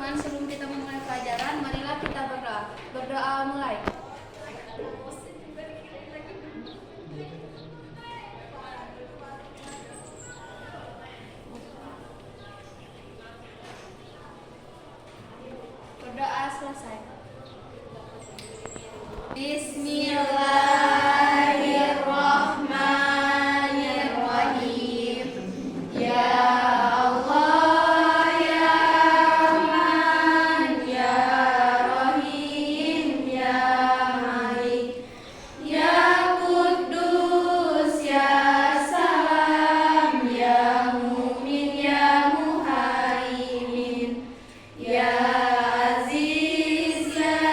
teman-teman, sebelum kita memulai pelajaran, marilah kita berdoa. Berdoa mulai. Berdoa selesai. Bismillahirrahmanirrahim. Ya Allah, ya Rahman, ya Rahim, ya Malik, ya Quddus, ya Salam, ya Mu'min, ya Muhaimin, ya Aziz, ya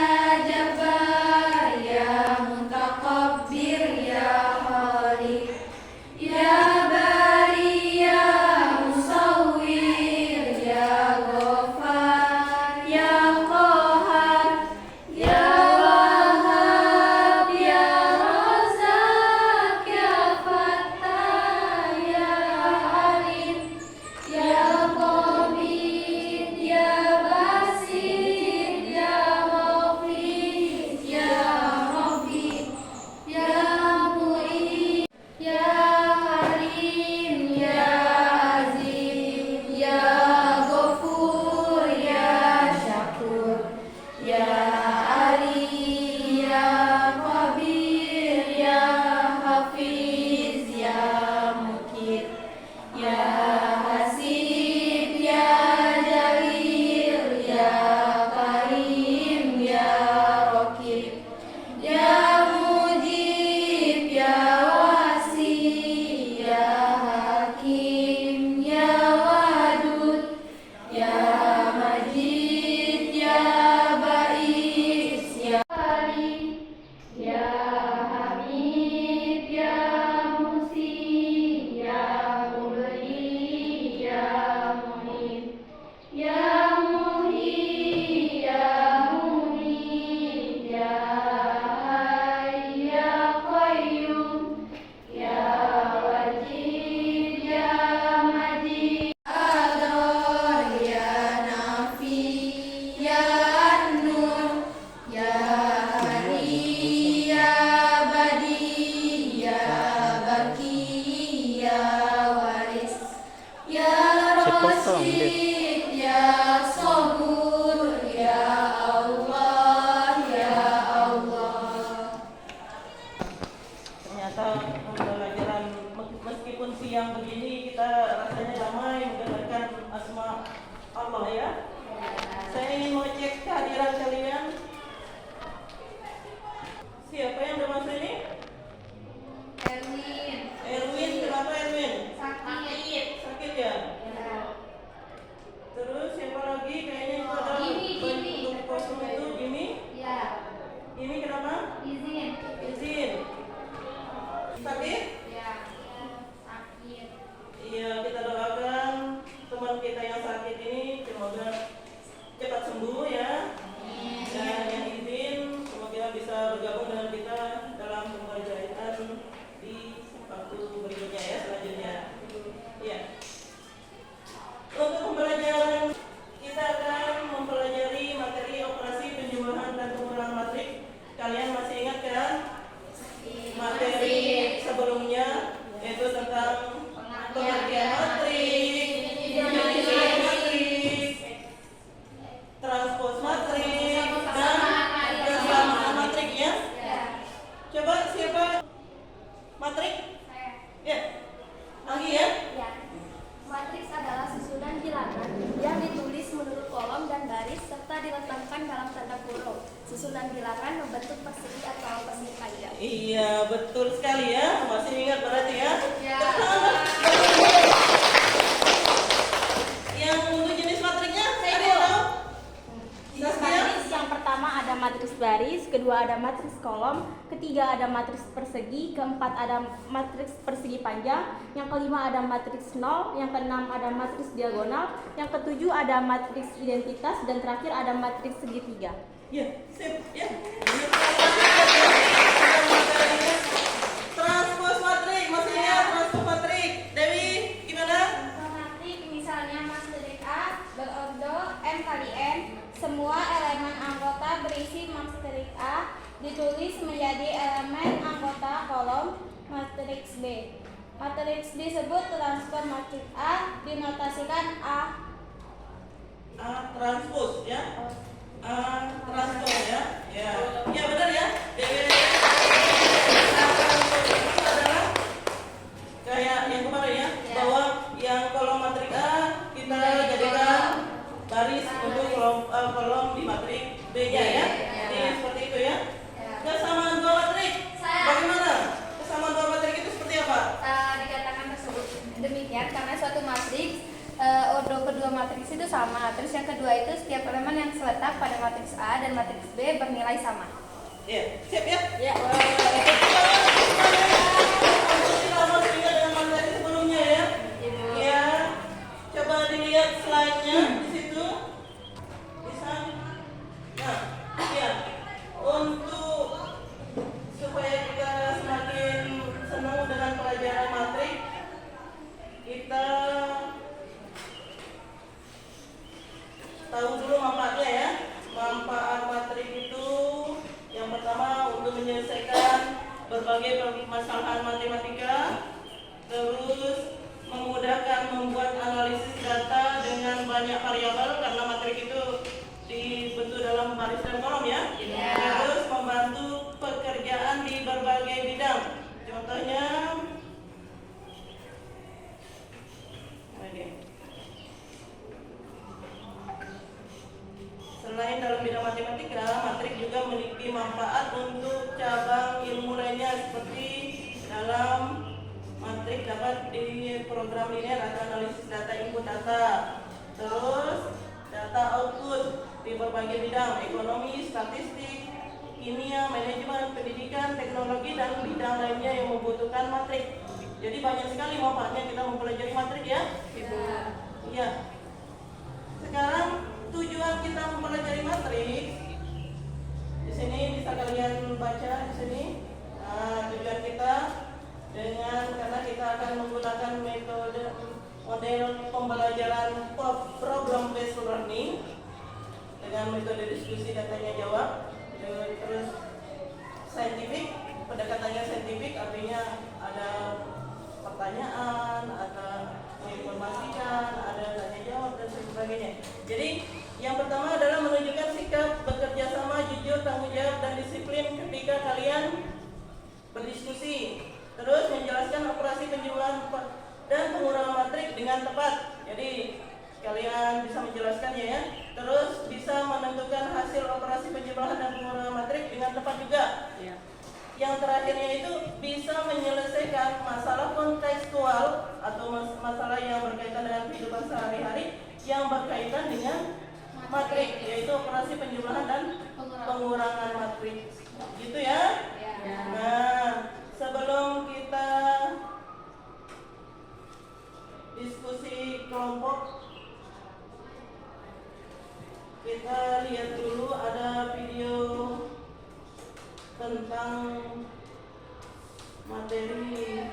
Jabbar, ya Mutakabbir, ya Khaliq, ya Bari, ya Musawwir, ya Ghaffar, ya Qahar, ya Wahhab, ya Razak, ya Fattah, ya Alim, ya Qabid, ya Basit, ya Hafiz, ya Rabbi, ya Mu'in, ya Karim, ya Aziz, ya Ghafur, ya Syakur, ya Ali, ya Kabir, ya Hafiz, ya Mukit, ya Hasib, ya Jalil, ya Karim, ya Raqib, ya Mujib, ya Wasi, ya Hakim, ya Wadud, ya Majid, ya Ba'is, ya Ali, ya Hamid, ya Musi, ya Mubdi, ya Muhid, ya Muhi, ya Mumit, ya Hayy, ya Qayyum, ya Wajid, ya Majid, Ador, ya Nafi, ya Nur, ya Hadi, ya Badi, ya Baki, ya Waris, ya Rasyid, ya Sabur, ya Allah, ya Allah. Ternyata pembelajaran meskipun siang begini kita rasanya damai mendengarkan asma Allah ya. Saya ingin mengecek kehadiran kalian. Siapa yang udah masuk ini? Erwin, Erwin, kenapa Erwin? sakit. Sakit ya? Terus siapa lagi? Kayaknya itu ada Jimmy. untuk kosong itu Jimmy. Ya, Jimmy kenapa? izin. Izin. Sakit? Ya, sakit. Iya, kita doakan teman kita yang sakit ini semoga cepat sembuh ya. Dan yang izin semoga bisa bergabung dengan kita dalam pembelajaran di waktu berikutnya ya, selanjutnya. Iya. Untuk pembelajaran kita akan mempelajari materi operasi penjumlahan dan pengurangan matrik. Kalian masih ingat kan? Materi sebelumnya yaitu tentang pengertian matrik, definisi matrik, transpos matrik, dan kesamaan matrik ya. Coba siapa matrik? Saya. Ya, lagi ya. Ya. Matriks adalah susunan bilangan yang ditulis menurut kolom dan baris serta diletakkan dalam tanda kurung. Susunan bilangan membentuk persegi atau persegi panjang. Iya, betul sekali ya. Masih ingat berarti ya? Ya. Yang untuk jenis matriknya, Saya ada yang tahu? Jenis Saskia? matriks yang pertama ada matriks baris, kedua ada matriks kolom, ketiga ada matriks persegi, keempat ada matriks persegi panjang, yang kelima ada matriks nol, yang keenam ada matriks diagonal, yang ketujuh ada matriks identitas, dan terakhir ada matriks segitiga. Ya, sip. Ya. Transpos matrik, masih ingat transpos matrik? Dewi, gimana? Matrik misalnya mas detik A berordo M kali N Semua elemen anggota berisi matriks A ditulis menjadi elemen anggota kolom matriks B. Matriks disebut transpose matriks A dinotasikan A transpose ya. Transpose ya. Ya. Ya benar ya. Jadi itu adalah kayak yang kemarin ya, bahwa yang kolom matriks A kita jadikan baris untuk kolom di matriks B-nya ya. Jadi seperti itu ya. Kesamaan dua matriks. Bagaimana? Kesamaan dua matriks itu seperti apa? Dikatakan tersebut demikian karena suatu matriks ordo kedua matriks itu sama. Terus yang kedua itu setiap elemen yang terletak pada matriks A dan matriks B bernilai sama. Ya, siap ya? Ya. Sama juga dengan materi sebelumnya ya. Ya, coba dilihat slide-nya di situ. Bisa? Nah, ya. Untuk supaya kita semakin senang dengan pelajaran matriks, kita tahu dulu manfaatnya ya. Manfaat matriks itu yang pertama untuk menyelesaikan berbagai permasalahan matematika, terus memudahkan membuat analisis data dengan banyak variabel karena matriks itu dibentuk dalam baris dan kolom ya. Terus membantu pekerjaan di berbagai bidang. Contohnya selain dalam bidang matematika, matriks juga memiliki manfaat untuk cabang ilmu lainnya seperti dalam matriks dapat di program linear atau analisis data input data, terus data output di berbagai bidang ekonomi, statistik, kimia, manajemen, pendidikan, teknologi dan bidang lainnya yang membutuhkan matriks. Jadi banyak sekali manfaatnya kita mempelajari matriks ya. Iya. Sekarang tujuan kita mempelajari matriks di sini bisa kalian baca di sini. Tujuan kita karena kita akan menggunakan model pembelajaran problem based learning dengan metode diskusi dan tanya jawab, terus saintifik, pendekatannya saintifik artinya ada pertanyaan, ada menginformasikan, ada tanya jawab dan sebagainya. Jadi yang pertama adalah menunjukkan sikap bekerja sama, jujur, tanggung jawab dan disiplin ketika kalian berdiskusi. Terus menjelaskan operasi penjumlahan dan pengurangan matriks dengan tepat. Jadi kalian bisa menjelaskannya ya. Terus bisa menentukan hasil operasi penjumlahan dan pengurangan matriks dengan tepat juga. Yang terakhirnya itu bisa menyelesaikan masalah kontekstual atau masalah yang berkaitan dengan kehidupan sehari-hari yang berkaitan dengan matriks, yaitu operasi penjumlahan dan pengurangan matriks. Gitu ya? Nah, sebelum kita diskusi kelompok, kita lihat dulu ada video tentang materi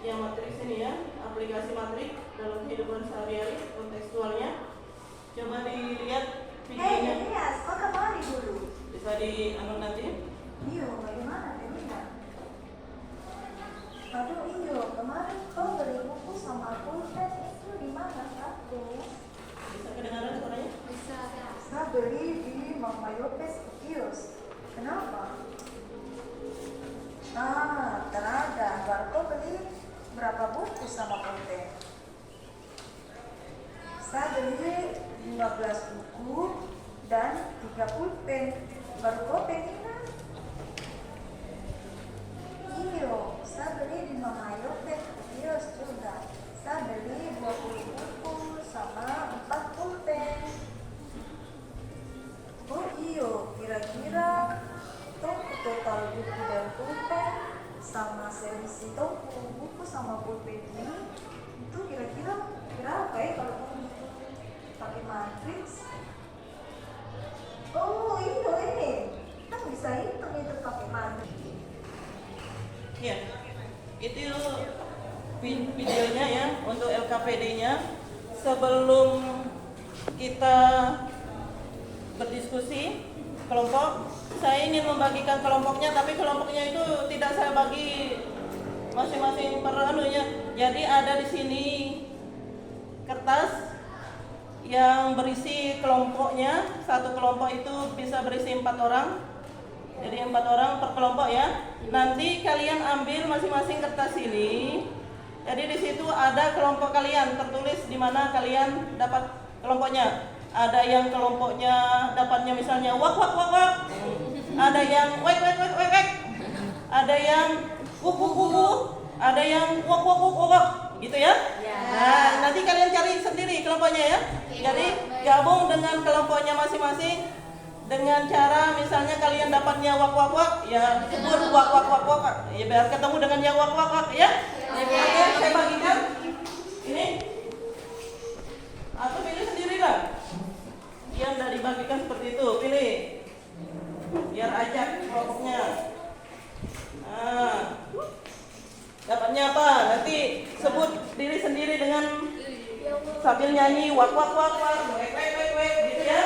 yang matriks ini ya, aplikasi matriks dalam kehidupan sehari-hari, kontekstualnya. Coba dilihat videonya. Elias, kok kemari dulu? Bisa dianggap nanti. Iyo, bagaimana Elina? Aduh iyo, kemarin kau beli buku sama pulpen itu di mana aku? Bisa kedengaran suaranya? Bisa ya. Saya beli di Mama Yopes kios. Kenapa? Tenaga. Baru kau beli berapa buku sama pulpen? Saya beli 15 buku dan 3 pulpen. Baru kau pengen? Iyo, saya beli di Mama Yopes kios juga. Saya beli 20 buku sama 4 pulpen. Oh iyo, kira-kira total buku dan pulpen sama selisih buku sama pulpen ini itu kira-kira berapa ya kalau kamu pakai matriks? Oh iyo ini kan bisa hitung itu pakai matriks. Ya, itu videonya ya untuk LKPD-nya. Sebelum kita berdiskusi kelompok. Saya ingin membagikan kelompoknya, tapi kelompoknya itu tidak saya bagi masing-masing per anunya. Jadi ada di sini kertas yang berisi kelompoknya. Satu kelompok itu bisa berisi 4 orang. Jadi 4 orang per kelompok ya. Nanti kalian ambil masing-masing kertas ini. Jadi di situ ada kelompok kalian, tertulis di mana kalian dapat kelompoknya. Ada yang kelompoknya dapatnya misalnya wak wak wak wak. Ada yang wek wek wek wek wek. Ada yang wuk wuk wuk wuk. Ada yang wak wak wak wak wak. Gitu ya? Nah, nanti kalian cari sendiri kelompoknya ya. Jadi gabung dengan kelompoknya masing-masing dengan cara misalnya kalian dapatnya wak wak wak, ya sebut wak wak wak wak. Ya biar ketemu dengan yang wak wak wak ya. Oke, saya bagikan ini. Atau pilih sendiri lah. Yang udah dibagikan seperti itu, pilih. Biar ajak kelompoknya. Nah, dapatnya apa? Nanti sebut diri sendiri dengan sambil nyanyi wak wak wak wak, wek wek wek wek, gitu ya.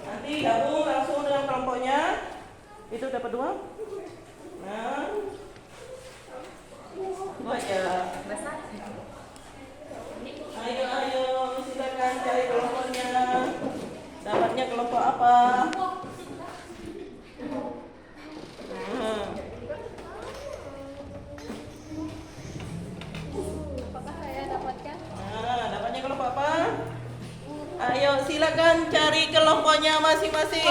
Nanti gabung langsung dengan kelompoknya. Itu dapat 2. Nah, ya. Ayo, silakan cari kelompoknya. Dapatnya kelompok apa? Nah. Apakah saya dapatkan? Nah, dapatnya kelompok apa? Ayo silakan cari kelompoknya masing-masing.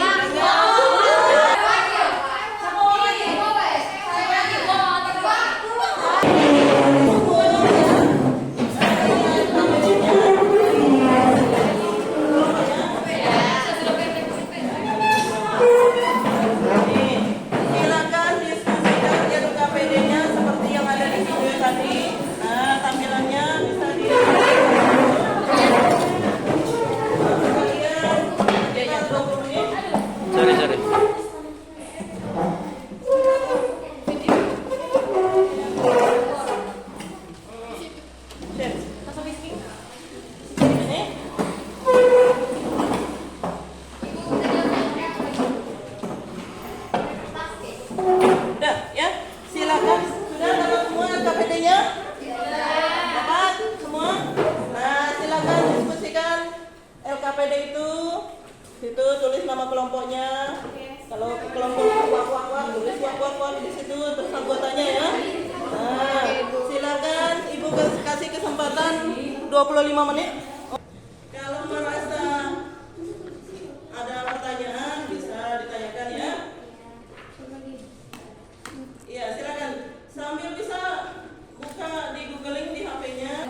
Silakan diskusikan di KPD-nya seperti yang ada di video tadi. Nah, tampilannya bisa di kalian 20 menit. Sorry. Udah ya, silakan. Sudah dapat semua KPD-nya? Dapat semua? Nah, silakan diskusikan LKPD itu. Situ tulis nama kelompoknya. Kalau kelompok wak tulis wak di situ terus anggotanya ya. Nah, silakan Ibu kasih kesempatan 25 menit. Kalau merasa ada pertanyaan bisa ditanyakan ya. Iya, silakan. Sambil bisa buka di googling di HP-nya.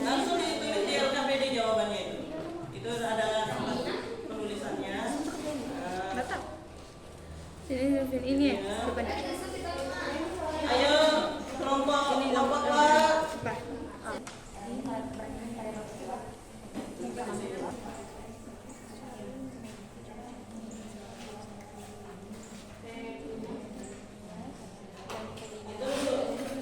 Langsung ditulis di LKPD jawabannya itu. Itu ada tempat penulisannya. Ini ya. Ya. Ayo kelompok Pak.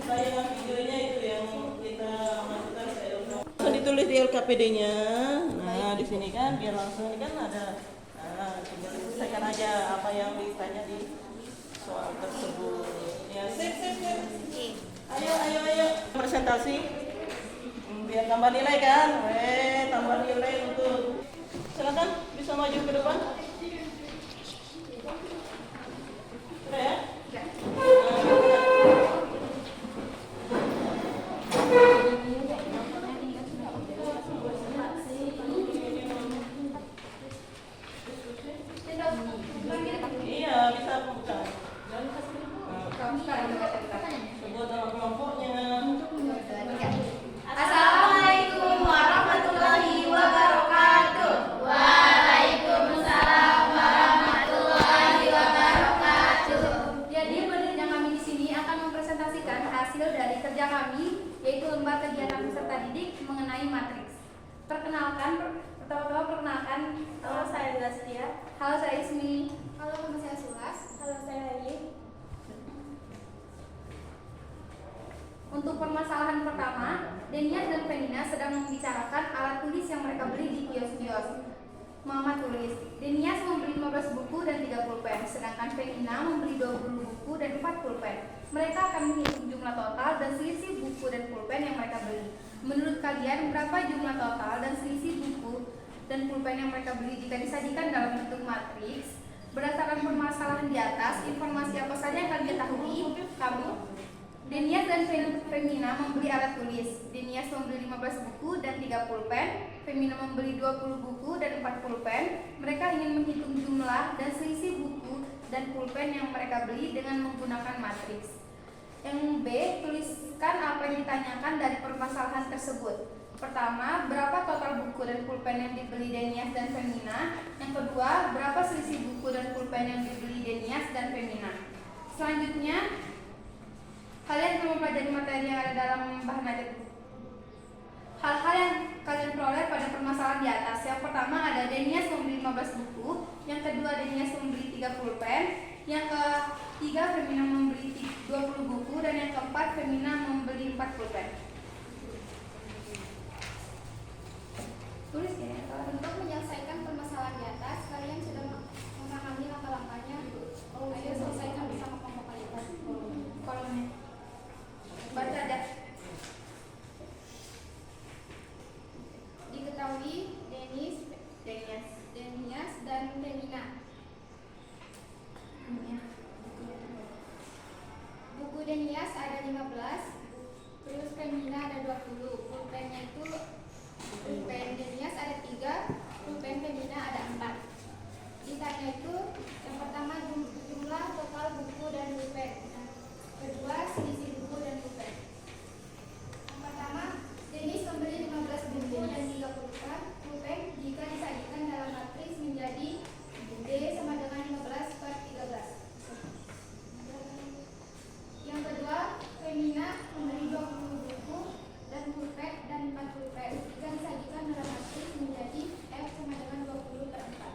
Tayangan videonya itu yang kita masukkan ke LKPD. Ditulis di LKPD-nya. Nah, di sini kan biar langsung ini kan ada. Nah, tinggal selesaikan aja apa yang ditanya di soal tersebut. Ya, sip. Ayo. Presentasi. Biar tambah nilai kan? Tambah nilai untuk. Silakan bisa maju ke depan. Sudah ya? Iya, bisa buka. Sebut nama kelompoknya. Assalamualaikum warahmatullahi wabarakatuh. Waalaikumsalam warahmatullahi wabarakatuh. Jadi penelitian kami di sini akan mempresentasikan hasil dari kerja kami, yaitu lembar kegiatan peserta didik mengenai matriks. Pertama-tama perkenalkan, Halo, saya Zastia. halo saya Ismi. Halo, nama saya Sulas. Halo, saya Ayi. Untuk permasalahan pertama, Denia dan Penina sedang membicarakan alat tulis yang mereka beli di kios-kios. Muhammad tulis. Denias membeli 15 buku dan 3 pulpen, sedangkan Femina membeli 20 buku dan 4 pulpen. Mereka akan menghitung jumlah total dan selisih buku dan pulpen yang mereka beli. Menurut kalian, berapa jumlah total dan selisih buku dan pulpen yang mereka beli jika disajikan dalam bentuk matriks? Berdasarkan permasalahan di atas, informasi apa saja yang kalian ketahui? Kamu? Denias dan Femina membeli alat tulis. Denias membeli 15 buku dan 3 pulpen. Femina membeli 20 buku dan 4 pulpen. Mereka ingin menghitung jumlah dan selisih buku dan pulpen yang mereka beli dengan menggunakan matriks. Yang B, tuliskan apa yang ditanyakan dari permasalahan tersebut. Pertama, berapa total buku dan pulpen yang dibeli Denias dan Femina? Yang kedua, berapa selisih buku dan pulpen yang dibeli Denias dan Femina? Selanjutnya, kalian perlu mempelajari materi yang ada dalam bahan ajar. Hal-hal yang kalian peroleh pada permasalahan di atas. Yang pertama ada Denias membeli 15 buku. Yang kedua Denias membeli 3 pulpen. Yang ketiga Femina membeli 20 buku. Dan yang keempat Femina membeli 4 pulpen. Tulis ya. Untuk menyelesaikan permasalahan di atas, kalian sudah memahami langkah-langkahnya. Ayo selesaikan bersama kelompok kalian. Kolomnya. Baca ada. Diketahui Denias dan Femina. Buku Denias ada 15, terus Femina ada 20. Pulpennya itu pulpen Denias ada 3, pulpen Femina ada 4. Ditanya itu yang pertama jumlah total buku dan pulpen. Kedua selisih buku dan pulpen. Yang pertama, Denis membeli 15 buku dan 3 pulpen jika disajikan dalam matriks menjadi D sama dengan 15/13. Yang kedua, Femina membeli 20 buku dan pulpen dan 4 pulpen jika disajikan dalam matriks menjadi F sama dengan 20/4.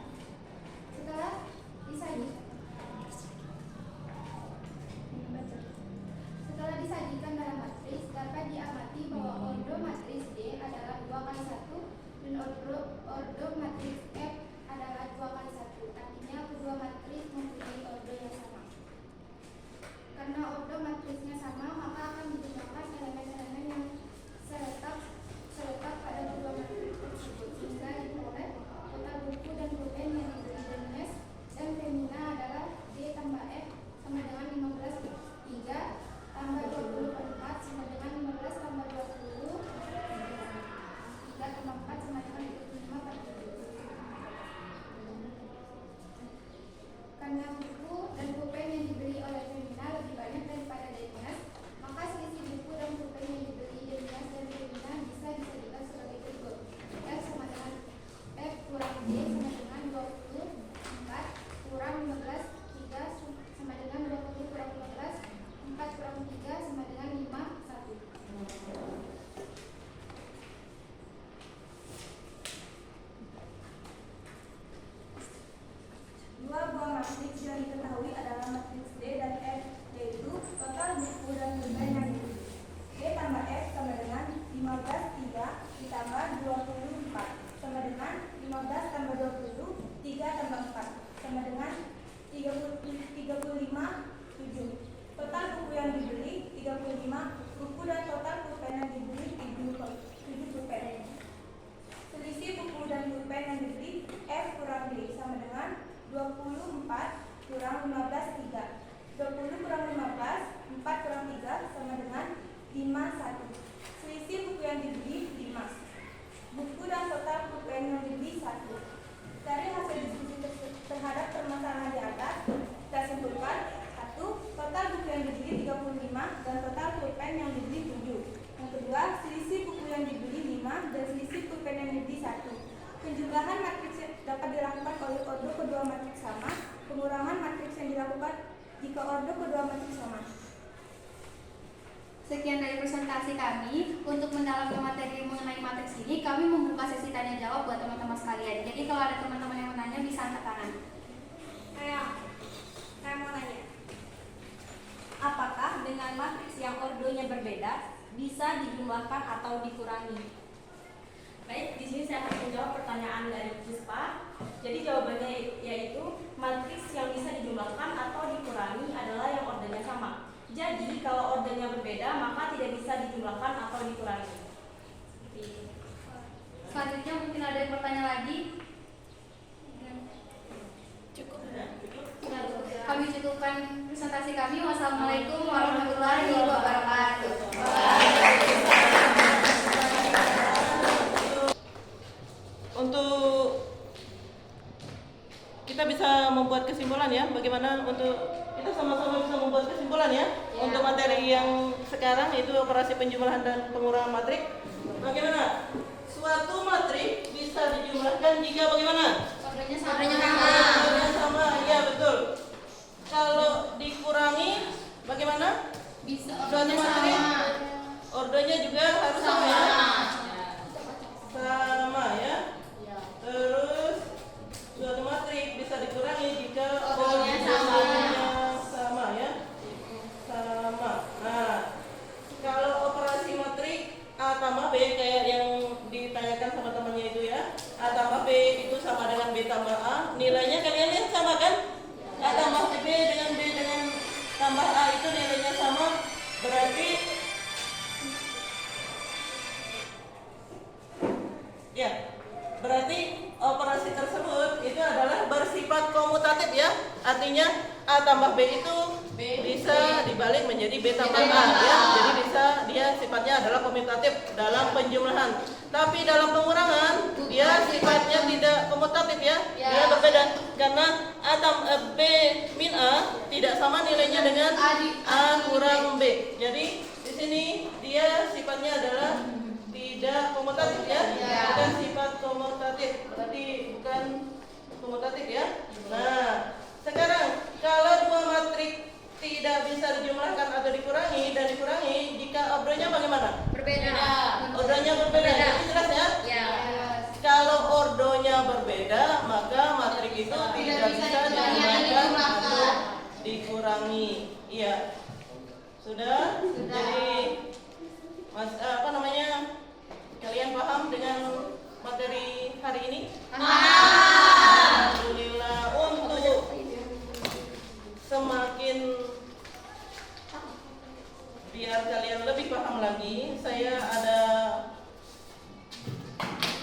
Setelah disajikan dalam matriks, dapat diamati bahwa ordo matriks D adalah 2x1 dan ordo matriks F adalah 2x1. Artinya kedua matriks mempunyai ordo yang sama. Karena ordo matriksnya sama, maka akan digunakan elemen-elemen yang seletak pada kedua matriks tersebut, sehingga diperoleh total buku dan pulpen yang dibeli Denias dan Femina adalah D tambah F sama dengan 15/3 tambah 20/4 sama dengan 15 tambah 20 3 tambah 4 sama dengan 25/7. Karena buku dan pulpen yang dibeli oleh Femina lebih banyak daripada Denias, maka selisih buku dan pulpen yang dibeli Denias dan Femina bisa dijadikan sebagai berikut. F sama dengan F kurang D sama dengan 24 kurang 15, 3 sama dengan 20 kurang 15, 4 kurang 3 sama dengan 5, 1. Dua buah matriks yang diketahui adalah matriks D dan F, yaitu total buku dan pulpen yang dibeli. D tambah F sama dengan 15/3 ditambah 24 sama dengan 15 tambah 20, 3 tambah 4 sama dengan 35/7. Total buku yang dibeli 35 buku dan total pulpen yang dibeli 7 pulpen. Selisih buku dan pulpen yang dibeli F kurang D sama dengan 24 kurang 15/3. 20 kurang 15, 4 kurang 3 sama dengan 5/1. Selisih buku yang dibeli 5. Buku dan total pulpen yang dibeli 1. Dari hasil diskusi terhadap permasalahan di atas, kita simpulkan 1. Total buku yang dibeli 35 dan total pulpen yang dibeli 7. Yang kedua, selisih buku yang dibeli 5 dan selisih pulpen yang dibeli 1. Penjumlahan matriks dapat dilakukan oleh ordo kedua matriks sama. Pengurangan matriks yang dilakukan jika ordo kedua matriks sama. Sekian dari presentasi kami. Untuk mendalami materi mengenai matriks ini, kami membuka sesi tanya jawab buat teman-teman sekalian. Jadi kalau ada teman-teman yang mau nanya bisa angkat tangan. Saya mau nanya, apakah dengan matriks yang ordonya berbeda bisa dijumlahkan atau dikurangi? Baik, di sini saya akan menjawab pertanyaan dari Puspa. Jadi jawabannya yaitu matriks yang bisa dijumlahkan atau dikurangi adalah yang ordernya sama. Jadi kalau ordernya berbeda maka tidak bisa dijumlahkan atau dikurangi. Seperti itu. Selanjutnya mungkin ada yang bertanya lagi. Cukup. Kami cukupkan presentasi kami. Wassalamualaikum warahmatullahi wabarakatuh. Untuk kita bisa membuat kesimpulan ya, bagaimana untuk kita sama-sama bisa membuat kesimpulan ya, untuk materi yang sekarang itu operasi penjumlahan dan pengurangan matrik. Bagaimana? Suatu matrik bisa dijumlahkan jika bagaimana? Ordernya Ordernya sama, iya betul. Kalau dikurangi bagaimana? Bisa Suatu matrik ordernya juga harus sama ya. Sama ya. Terus suatu matrik bisa dikurangi jika ordernya sama ya. Sama. Nah, kalau operasi matrik A tambah B kayak yang ditanyakan sama temannya itu ya. A tambah B itu sama dengan B tambah A. Nilainya kalian lihat sama kan? A tambah B dengan B dengan tambah A itu nilainya sama. Berarti ya, berarti operasi tersebut itu adalah bersifat komutatif ya. Artinya A tambah B itu bisa dibalik menjadi B tambah A ya. Jadi bisa dia sifatnya adalah komutatif dalam penjumlahan. Tapi dalam pengurangan dia sifatnya tidak komutatif ya. Dia berbeda karena B min A tidak sama nilainya dengan A kurang B. Jadi di sini dia sifatnya adalah tidak komutatif ya, bukan sifat komutatif, berarti bukan komutatif ya. Nah, sekarang kalau dua matrik tidak bisa dijumlahkan atau dikurangi dan dikurangi jika ordernya bagaimana? berbeda. Ordernya berbeda. Jadi jelas ya? Kalau ordernya berbeda, maka matrik itu tidak bisa dijumlahkan atau dikurangi. Iya. Sudah? Jadi kalian paham dengan materi hari ini? Alhamdulillah. Untuk semakin biar kalian lebih paham lagi, saya ada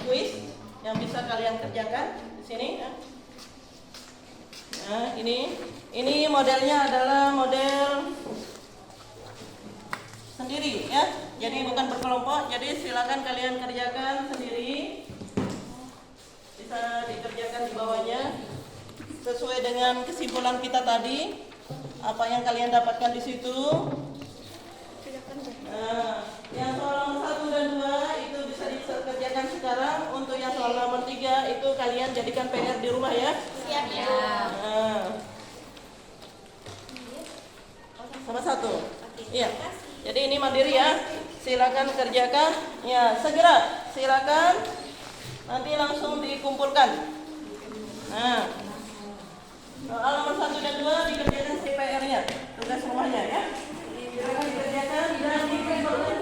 kuis yang bisa kalian kerjakan di sini ya. Nah, ini modelnya adalah model sendiri ya. Jadi bukan berkelompok. Jadi silakan kalian kerjakan sendiri. Bisa dikerjakan di bawahnya sesuai dengan kesimpulan kita tadi. Apa yang kalian dapatkan di situ. Nah, yang soal nomor 1 dan 2 itu bisa dikerjakan sekarang. Untuk yang soal nomor 3 itu kalian jadikan PR di rumah ya. Siap ya. Nah. Sama satu. Iya. Jadi ini mandiri ya. Silakan kerjakan. Ya, segera. Silakan. Nanti langsung dikumpulkan. Nah. Soal nomor 1 dan 2 dikerjakan CPR-nya. Tugas rumahnya ya. Silakan dikerjakan dan dikumpulkan.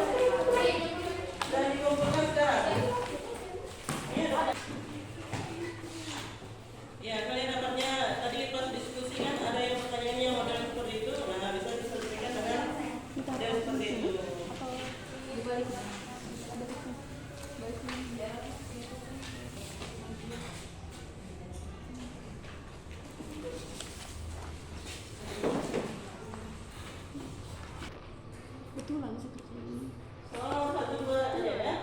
Sekarang. Ya, kalian dapatnya tadi pas diskusikan ada yang pertanyaannya model seperti itu. Nah, bisa diselesaikan dengan model seperti itu. Soal 1, 2 aja ya.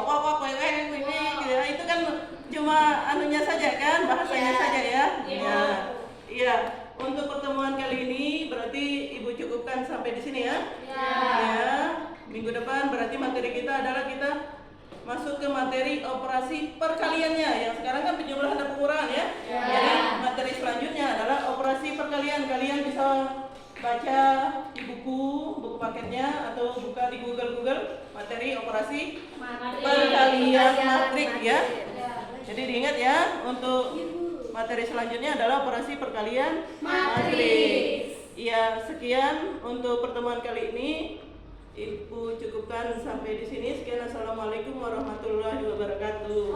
ini gitu ya. Itu kan cuma anunya saja kan, bahasanya saja ya. Iya. Untuk pertemuan kali ini berarti Ibu cukupkan sampai di sini ya. Ya. Minggu depan berarti materi kita adalah kita masuk ke materi operasi perkaliannya. Yang sekarang kan penjumlahan dan pengurangan ya. Jadi materi selanjutnya adalah operasi perkalian. Kalian bisa baca di buku paketnya atau buka di Google materi operasi perkalian matrik ya. Jadi diingat ya, untuk materi selanjutnya adalah operasi perkalian matriks. Ya, sekian untuk pertemuan kali ini. Ibu cukupkan sampai di sini. Sekian, assalamualaikum warahmatullahi wabarakatuh.